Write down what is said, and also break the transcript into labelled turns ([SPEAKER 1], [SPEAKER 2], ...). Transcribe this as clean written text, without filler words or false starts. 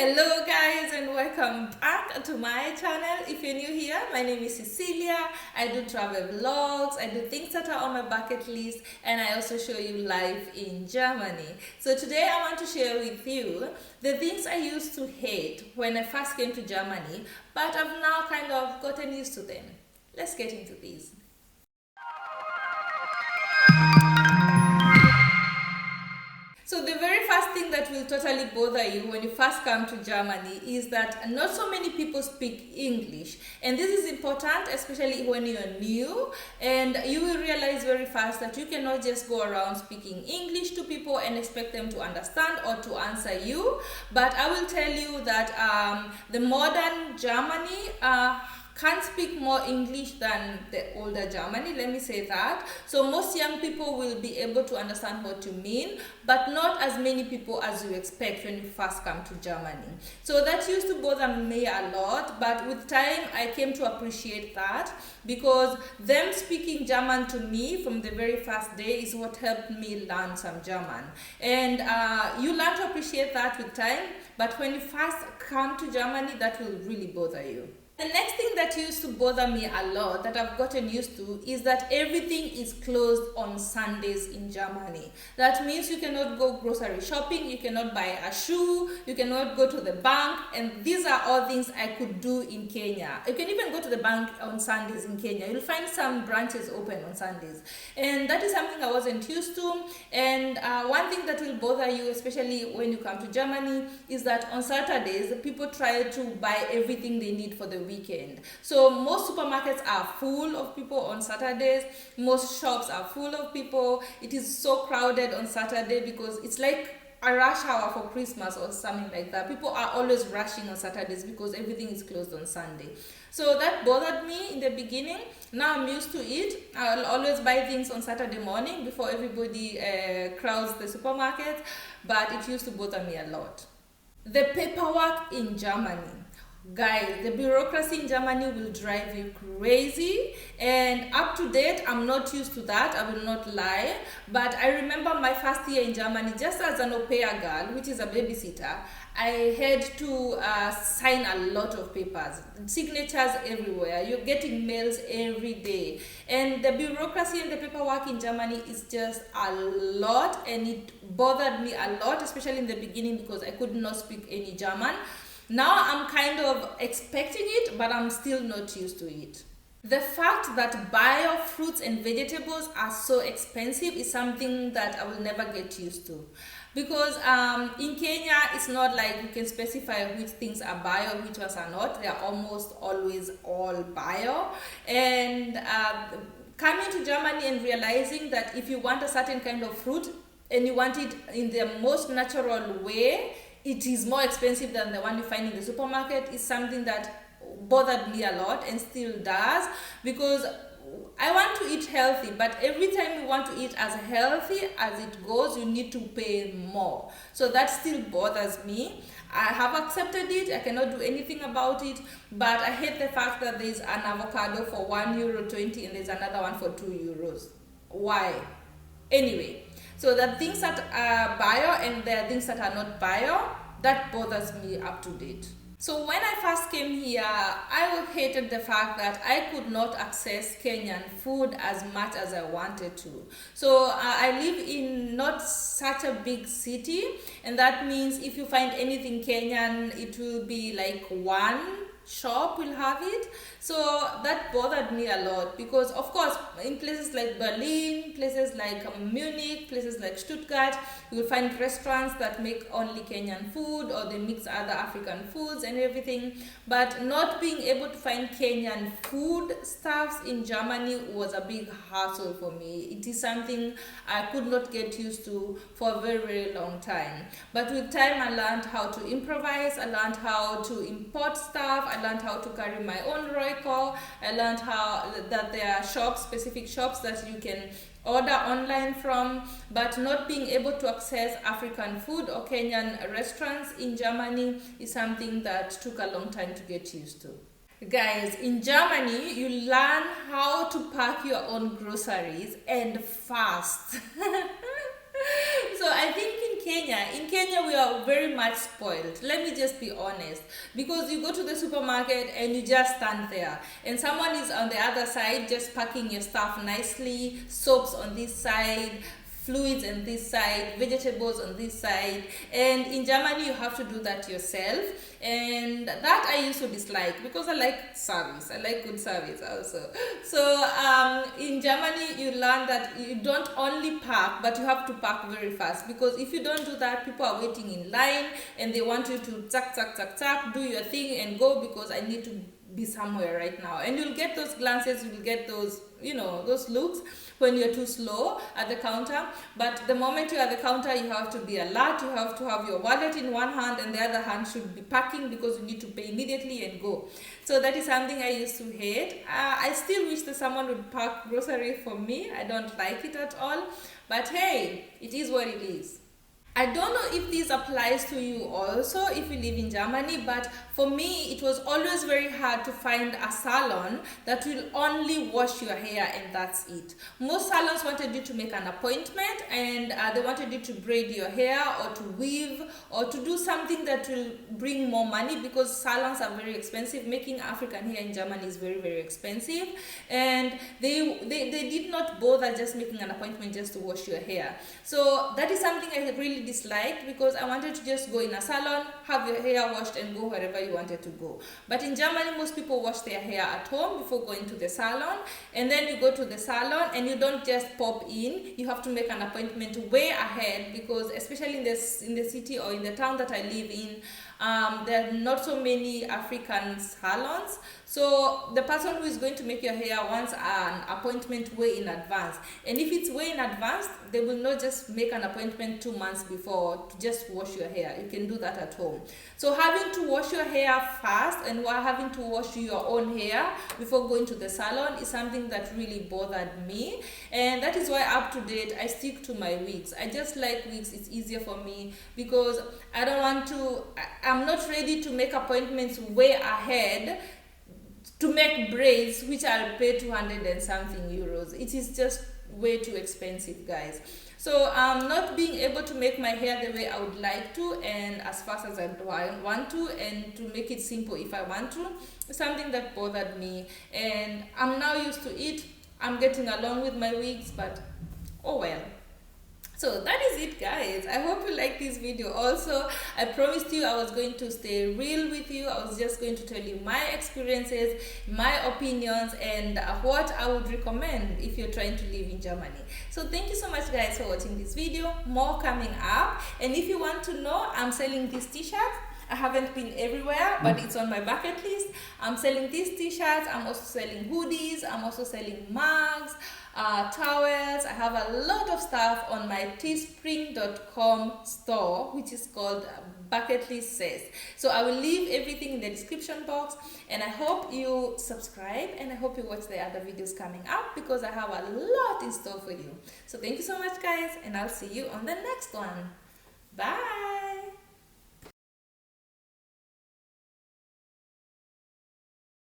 [SPEAKER 1] Hello guys and welcome back to my channel. If you're new here, my name is Cecilia. I do travel vlogs, I do things that are on my bucket list, and I also show you life in Germany. So today I want to share with you the things I used to hate when I first came to Germany, but I've now kind of gotten used to them. Let's get into these. So the very first thing that will totally bother you when you first come to Germany is that not so many people speak English. And this is important, especially when you're new, and you will realize very fast that you cannot just go around speaking English to people and expect them to understand or to answer you. But I will tell you that the modern Germany can't speak more English than the older Germany, let me say that. So most young people will be able to understand what you mean, but not as many people as you expect when you first come to Germany. So that used to bother me a lot, but with time I came to appreciate that, because them speaking German to me from the very first day is what helped me learn some German. And you learn to appreciate that with time, but when you first come to Germany, that will really bother you. The next thing that used to bother me a lot, that I've gotten used to, is that everything is closed on Sundays in Germany. That means you cannot go grocery shopping, you cannot buy a shoe, you cannot go to the bank, and these are all things I could do in Kenya. You can even go to the bank on Sundays in Kenya. You'll find some branches open on Sundays. And that is something I wasn't used to. And one thing that will bother you, especially when you come to Germany, is that on Saturdays, people try to buy everything they need for the weekend. So most supermarkets are full of people on Saturdays. Most shops are full of people. It is so crowded on Saturday because it's like a rush hour for Christmas or something like that. People are always rushing on Saturdays because everything is closed on Sunday. So that bothered me in the beginning. Now I'm used to it. I'll always buy things on Saturday morning before everybody crowds the supermarket, but it used to bother me a lot. The paperwork in Germany. Guys, the bureaucracy in Germany will drive you crazy, and up to date I'm not used to that, I will not lie. But I remember my first year in Germany, just as an au pair girl, which is a babysitter, I had to sign a lot of papers, signatures everywhere. You're getting mails every day, and the bureaucracy and the paperwork in Germany is just a lot, and it bothered me a lot, especially in the beginning because I could not speak any German. Now I'm kind of expecting it, but I'm still not used to it. The fact that bio fruits and vegetables are so expensive is something that I will never get used to. Because in Kenya, it's not like you can specify which things are bio, which ones are not. They are almost always all bio. And coming to Germany and realizing that if you want a certain kind of fruit and you want it in the most natural way, it is more expensive than the one you find in the supermarket, is something that bothered me a lot and still does, because I want to eat healthy, but every time you want to eat as healthy as it goes, you need to pay more. So that still bothers me. I have accepted it, I cannot do anything about it, but I hate the fact that there's an avocado for €1.20 and there's another one for €2. Why? Anyway. So the things that are bio and there are things that are not bio, that bothers me up to date. So when I first came here, I hated the fact that I could not access Kenyan food as much as I wanted to. So I live in not such a big city, and that means if you find anything Kenyan, it will be like one shop will have it. So that bothered me a lot, because of course in places like Berlin, places like Munich, places like Stuttgart, you will find restaurants that make only Kenyan food, or they mix other African foods and everything. But not being able to find Kenyan food stuffs in Germany was a big hassle for me. It is something I could not get used to for a very, very long time. But with time I learned how to improvise, I learned how to import stuff, I learned how to carry my own Royco. I learned how that there are shops, specific shops that you can order online from, but not being able to access African food or Kenyan restaurants in Germany is something that took a long time to get used to. Guys, in Germany, you learn how to pack your own groceries and fast. So I think in In Kenya we are very much spoiled. Let me just be honest. Because you go to the supermarket and you just stand there, and someone is on the other side just packing your stuff nicely, soaps on this side, fluids on this side, vegetables on this side. And in Germany you have to do that yourself, and that I used to dislike because I like service. I like good service also. So in Germany you learn that you don't only pack, but you have to pack very fast, because if you don't do that, people are waiting in line and they want you to do your thing and go, because I need to be somewhere right now. And you'll get those glances, you'll get those, those looks when you're too slow at the counter. But the moment you're at the counter, you have to be alert. You have to have your wallet in one hand and the other hand should be packing, because you need to pay immediately and go. So that is something I used to hate. I still wish that someone would pack grocery for me. I don't like it at all, but hey, it is what it is. I don't know if this applies to you also if you live in Germany, but for me it was always very hard to find a salon that will only wash your hair and that's it. Most salons wanted you to make an appointment, and they wanted you to braid your hair or to weave or to do something that will bring more money, because salons are very expensive. Making African hair in Germany is very, very expensive, and they did not bother just making an appointment just to wash your hair. So that is something I really disliked, because I wanted to just go in a salon, have your hair washed and go wherever you wanted to go. But in Germany most people wash their hair at home before going to the salon, and then you go to the salon and you don't just pop in. You have to make an appointment way ahead, because especially in the city or in the town that I live in, there are not so many African salons. So the person who is going to make your hair wants an appointment way in advance, and if it's way in advance, they will not just make an appointment 2 months before to just wash your hair. You can do that at home. So having to wash your hair fast and having to wash your own hair before going to the salon is something that really bothered me, and that is why up to date I stick to my wigs. I just like wigs. It's easier for me, because I'm not ready to make appointments way ahead to make braids, which I'll pay 200 and something euros. It is just way too expensive, guys. So not being able to make my hair the way I would like to and as fast as I want to, and to make it simple if I want to, is something that bothered me, and I'm now used to it. I'm getting along with my wigs, but oh well. So that is it, guys. I hope you like this video. Also, I promised you I was going to stay real with you. I was just going to tell you my experiences, my opinions, and what I would recommend if you're trying to live in Germany. So thank you so much, guys, for watching this video. More coming up. And if you want to know, I'm selling these t-shirts. I haven't been everywhere, but it's on my bucket list. I'm selling these t-shirts. I'm also selling hoodies. I'm also selling mugs, towels. I have a lot of stuff on my teespring.com store, which is called Bucket List Says. So I will leave everything in the description box, and I hope you subscribe, and I hope you watch the other videos coming up, because I have a lot in store for you. So thank you so much, guys, and I'll see you on the next one. Bye.